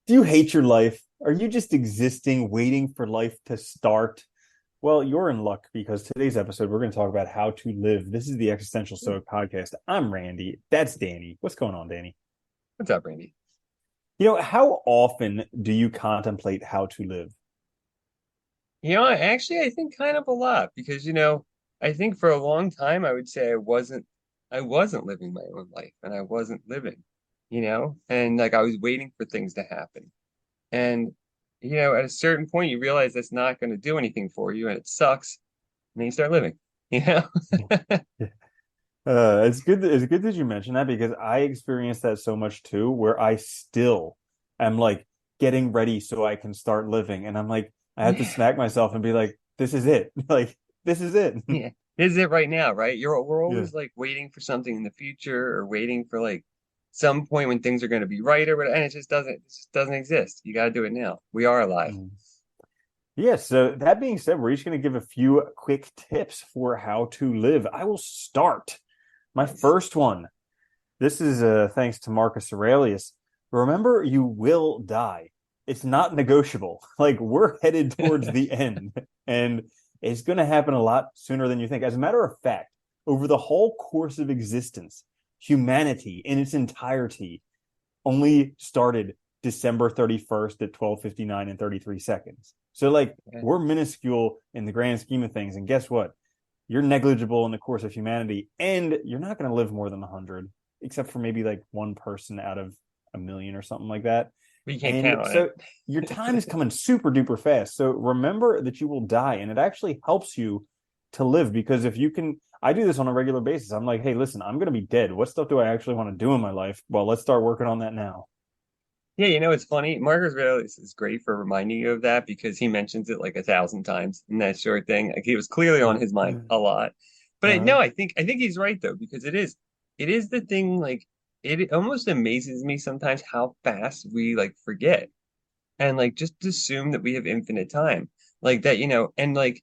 Do you hate your life? Are you just existing, waiting for life to start? Well, you're in luck because today's episode, we're going to talk about how to live. This is the Existential Stoic podcast. I'm Randy. That's Danny. What's going on, Danny? What's up, Randy? How often do you contemplate how to live? I think kind of a lot because, I think for a long time I would say I wasn't living my own life and I wasn't living, and like I was waiting for things to happen. And, at a certain point you realize that's not going to do anything for you and it sucks. And then you start living, you know? It's good that you mentioned that because I experienced that so much too, where I still am like getting ready so I can start living. And I'm like, I have to Yeah. smack myself and be like, this is it. Like, this is it. Yeah. This is it right now, right? We're Yeah. always like waiting for something in the future or waiting for like some point when things are going to be right or whatever, and it just doesn't exist. You got to do it now. We are alive. Mm. Yeah, so that being said, we're each going to give a few quick tips for how to live. I will start. My Nice. first one. This is thanks to Marcus Aurelius. Remember, you will die. It's not negotiable. Like we're headed towards the end, and it's going to happen a lot sooner than you think. As a matter of fact, over the whole course of existence, humanity in its entirety only started December 31st at 12:59 and 33 seconds. So like Yeah. we're minuscule in the grand scheme of things. And guess what? You're negligible in the course of humanity, and you're not going to live more than 100, except for maybe like one person out of a million or something like that. But you can't And count on so your time is it. coming super duper fast. So remember that you will die, and it actually helps you to live because if you can, I do this on a regular basis. I'm like, hey, listen, I'm going to be dead. What stuff do I actually want to do in my life? Well, let's start working on that now. Yeah, it's funny. Marcus Aurelius is great for reminding you of that because he mentions it like 1,000 times in that short thing. Like he was clearly on Yeah. his mind a lot. But Uh-huh. no, I think he's right though because it is the thing. Like it almost amazes me sometimes how fast we like forget and like just assume that we have infinite time, like that, and like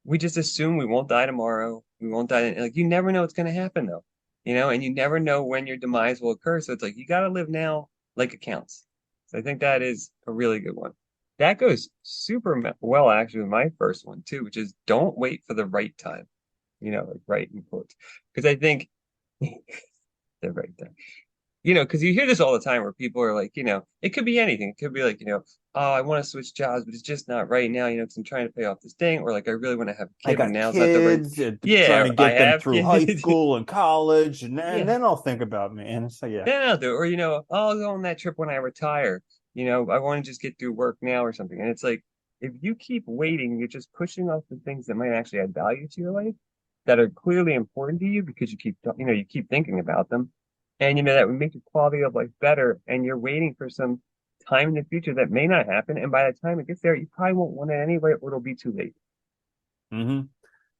we just assume we won't die tomorrow. We won't die. Like you never know what's going to happen though, and you never know when your demise will occur. So it's like you got to live now like it counts. So I think that is a really good one. That goes super well actually with my first one too, which is don't wait for the right time. Like right in quotes, because I think the right time because you hear this all the time where people are like, it could be anything. It could be like, oh, I want to switch jobs, but it's just not right now, because I'm trying to pay off this thing, or like I really want to have a I kid, but got now's not the right. kids, trying Yeah, to I get them have through high kids. school and college, and Yeah, then I'll think about me. And so, yeah. then I'll do it. Or, I'll go on that trip when I retire. I want to just get through work now or something. And it's like, if you keep waiting, you're just pushing off the things that might actually add value to your life that are clearly important to you because you keep thinking about them. And, that would make your quality of life better. And you're waiting for some time in the future that may not happen. And by the time it gets there, you probably won't want it anyway, or it'll be too late. Hmm.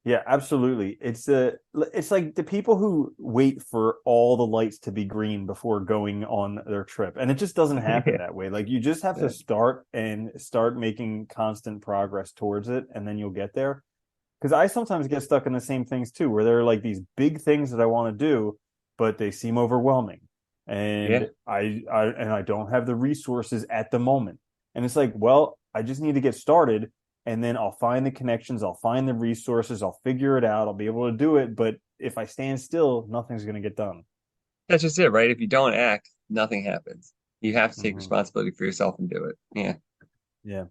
Yeah, absolutely. It's like the people who wait for all the lights to be green before going on their trip. And it just doesn't happen Yeah. that way. Like you just have to start making constant progress towards it, and then you'll get there. Because I sometimes get stuck in the same things too, where there are like these big things that I want to do, but they seem overwhelming, Yeah. and I don't have the resources at the moment. And it's like, well, I just need to get started, and then I'll find the connections, I'll find the resources, I'll figure it out, I'll be able to do it. But if I stand still, nothing's going to get done. That's just it, right? If you don't act, nothing happens. You have to take Hmm. responsibility for yourself and do it. Yeah. Yeah.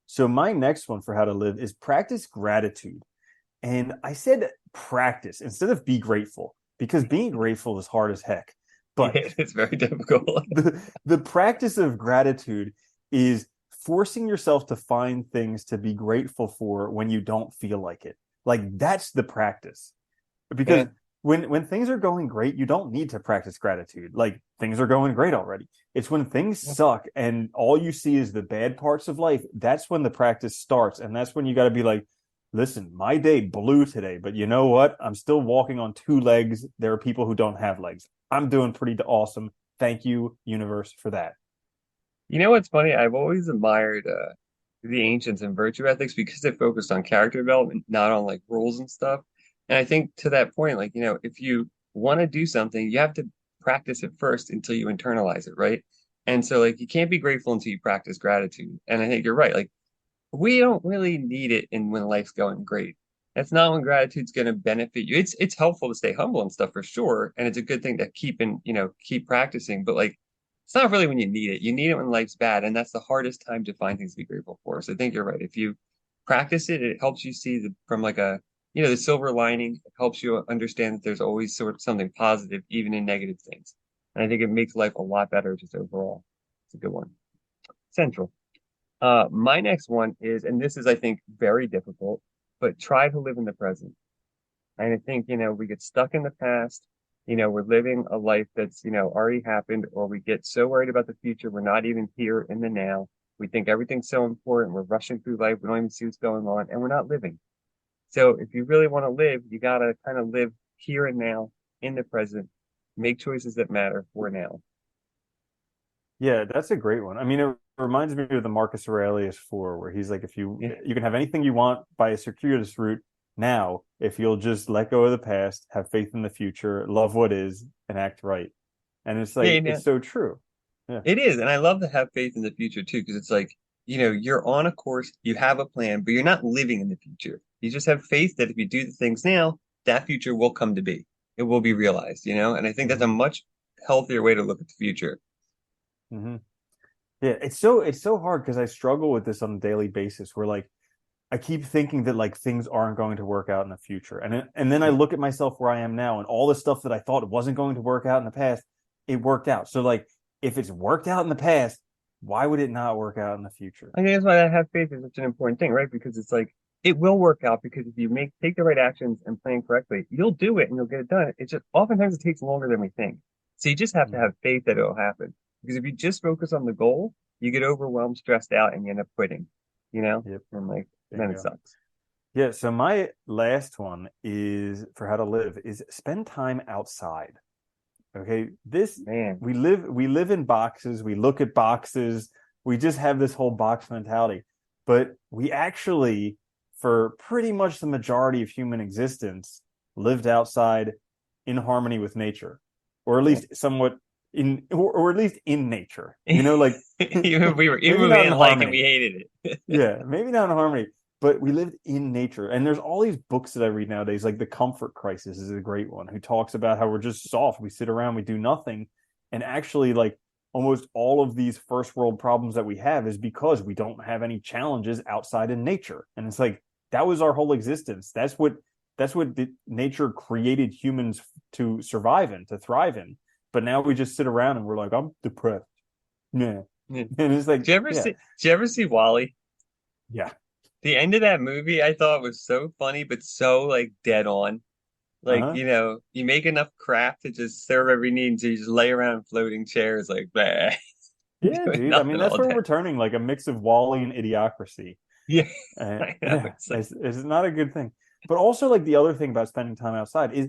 So my next one for how to live is practice gratitude. And I said practice instead of be grateful because being grateful is hard as heck. But Yeah, it's very difficult. the practice of gratitude is forcing yourself to find things to be grateful for when you don't feel like it. Like that's the practice. Because Yeah. when things are going great, you don't need to practice gratitude. Like things are going great already. It's when things suck and all you see is the bad parts of life. That's when the practice starts. And that's when you got to be like, listen, my day blew today, but you know what? I'm still walking on two legs. There are people who don't have legs. I'm doing pretty awesome. Thank you, universe, for that. You know what's funny? I've always admired the ancients and virtue ethics because they focused on character development, not on like rules and stuff. And I think to that point, like, if you want to do something, you have to practice it first until you internalize it, right? And so like you can't be grateful until you practice gratitude. And I think you're right. Like we don't really need it in when life's going great. That's not when gratitude's going to benefit you. It's helpful to stay humble and stuff for sure, and it's a good thing to keep practicing. But like, it's not really when you need it. You need it when life's bad, and that's the hardest time to find things to be grateful for. So I think you're right. If you practice it, it helps you see from like the silver lining. It helps you understand that there's always sort of something positive, even in negative things. And I think it makes life a lot better just overall. It's a good one. Central. My next one is, and this is, I think, very difficult, but try to live in the present. And I think, we get stuck in the past. We're living a life that's, already happened, or we get so worried about the future, we're not even here in the now. We think everything's so important. We're rushing through life. We don't even see what's going on, and we're not living. So if you really want to live, you got to kind of live here and now in the present, make choices that matter for now. Yeah, that's a great one. I mean, it reminds me of the Marcus Aurelius Four, where he's like, if you Yeah. you can have anything you want by a circuitous route now, if you'll just let go of the past, have faith in the future, love what is, and act right. And it's Yeah, like it's so true. Yeah. it is. And I love to have faith in the future too, because it's like, you're on a course, you have a plan, but you're not living in the future. You just have faith that if you do the things now, that future will come to be. It will be realized. And I think that's a Hmm. much healthier way to look at the future. Hmm. Yeah, it's so hard because I struggle with this on a daily basis where like I keep thinking that like things aren't going to work out in the future. And then I Yeah. look at myself where I am now and all the stuff that I thought wasn't going to work out in the past, it worked out. So like if it's worked out in the past, why would it not work out in the future? I think that's why that have faith is such an important thing, right? Because it's like it will work out because if you take the right actions and plan correctly, you'll do it and you'll get it done. It's just oftentimes it takes longer than we think. So you just have to Mhm. have faith that it'll happen. Because if you just focus on the goal, you get overwhelmed, stressed out, and you end up quitting, you know? Yep. And like then it Bingo. sucks. Yeah, so my last one is for how to live is spend time outside. Okay. This Man. we live in boxes, we look at boxes, we just have this whole box mentality. But we actually, for pretty much the majority of human existence, lived outside in harmony with nature, or at Yeah. least somewhat or at least in nature. Like Even if maybe we not in didn't like it, harmony. we hated it. Yeah, maybe not in harmony, but we lived in nature. And there's all these books that I read nowadays, like The Comfort Crisis is a great one, who talks about how we're just soft. We sit around, we do nothing. And actually, like almost all of these first world problems that we have is because we don't have any challenges outside in nature. And it's like that was our whole existence. That's what nature created humans to survive in, to thrive in. But now we just sit around and we're like, I'm depressed. Yeah. Yeah. And it's like, yeah, Did you ever see Wally? yeah. The end of that movie I thought was so funny, but so like dead on. Like, Uh-huh. you make enough crap to just serve every need, so you just lay around in floating chairs like bah, Yeah, doing dude. I mean, nothing that's all where day. we're turning like a mix of Wally and Idiocracy. Yeah, I know. Yeah, It's like it's not a good thing. But also, like the other thing about spending time outside is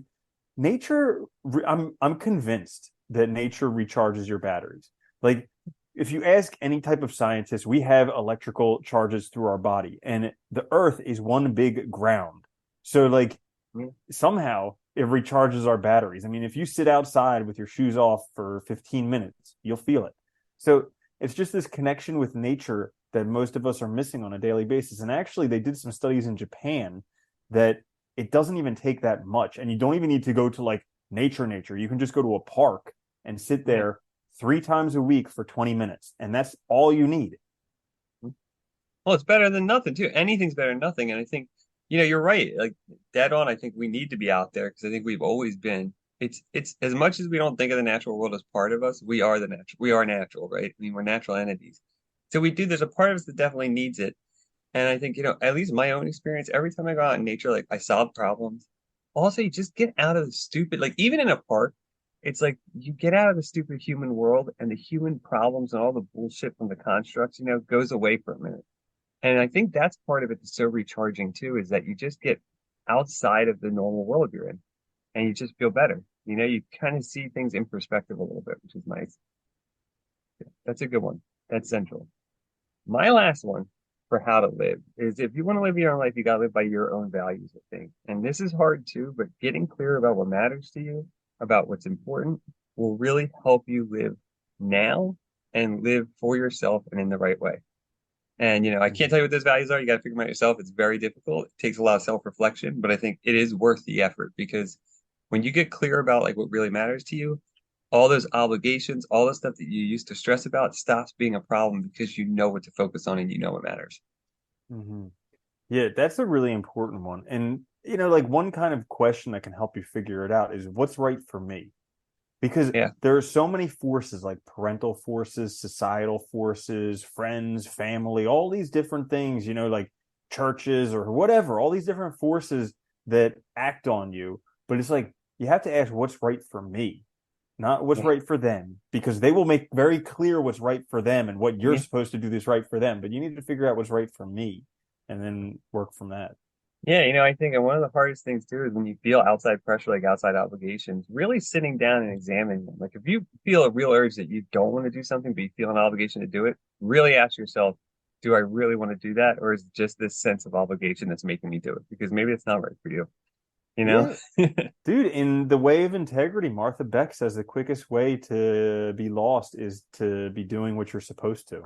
nature. I'm convinced that nature recharges your batteries. Like, if you ask any type of scientist, we have electrical charges through our body, and the Earth is one big ground. So, like, yeah. somehow it recharges our batteries. I mean, if you sit outside with your shoes off for 15 minutes, you'll feel it. So it's just this connection with nature that most of us are missing on a daily basis. And actually, they did some studies in Japan that it doesn't even take that much. And you don't even need to go to like nature. You can just go to a park and sit Yeah. there 3 times a week for 20 minutes. And that's all you need. Well, it's better than nothing too. Anything's better than nothing. And I think, you're right. Like dead on, I think we need to be out there because I think we've always been. It's as much as we don't think of the natural world as part of us, we are the natural. We are natural, right? I mean, we're natural entities. So we do, there's a part of us that definitely needs it. And I think, at least my own experience, every time I go out in nature, like I solve problems. Also, you just get out of the stupid, like even in a park, it's like you get out of the stupid human world and the human problems and all the bullshit from the constructs, goes away for a minute. And I think that's part of it that's so recharging too, is that you just get outside of the normal world you're in and you just feel better. You kind of see things in perspective a little bit, which is nice. That's a good one. That's central. My last one for how to live is if you want to live your own life, you got to live by your own values, I think. And this is hard too, but getting clear about what matters to you, about what's important, will really help you live now and live for yourself and in the right way. And, I can't tell you what those values are. You got to figure them out yourself. It's very difficult. It takes a lot of self-reflection, but I think it is worth the effort because when you get clear about like what really matters to you, all those obligations, all the stuff that you used to stress about stops being a problem because you know what to focus on and you know what matters. Mm-hmm. Yeah, that's a really important one. And, like one kind of question that can help you figure it out is what's right for me? Because Yeah. there are so many forces like parental forces, societal forces, friends, family, all these different things, like churches or whatever, all these different forces that act on you. But it's like you have to ask what's right for me, not what's Yeah. right for them, because they will make very clear what's right for them and what you're Yeah. supposed to do that's right for them. But you need to figure out what's right for me and then work from that. Yeah, I think one of the hardest things too is when you feel outside pressure, like outside obligations, really sitting down and examining them. Like if you feel a real urge that you don't want to do something, but you feel an obligation to do it, really ask yourself, do I really want to do that? Or is it just this sense of obligation that's making me do it? Because maybe it's not right for you, you know? Yeah, dude, in The Way of Integrity, Martha Beck says the quickest way to be lost is to be doing what you're supposed to.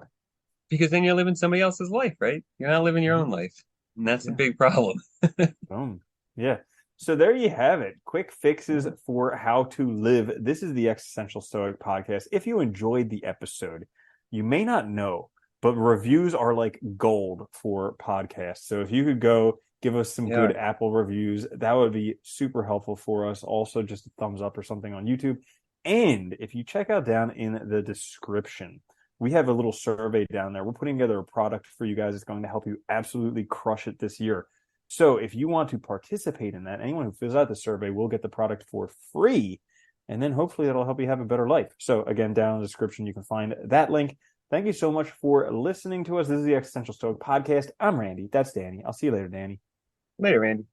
Because then you're living somebody else's life, right? You're not living your Mhm. own life. And that's a Yeah, big problem. boom. Yeah. So there you have it. Quick fixes for how to live. This is the Existential Stoic podcast. If you enjoyed the episode, you may not know, but reviews are like gold for podcasts. So if you could go give us some good Yeah. Apple reviews, that would be super helpful for us. Also, just a thumbs up or something on YouTube. And if you check out down in the description, we have a little survey down there. We're putting together a product for you guys that's going to help you absolutely crush it this year. So if you want to participate in that, anyone who fills out the survey will get the product for free. And then hopefully that'll help you have a better life. So again, down in the description, you can find that link. Thank you so much for listening to us. This is the Existential Stoic Podcast. I'm Randy. That's Danny. I'll see you later, Danny. Later, Randy.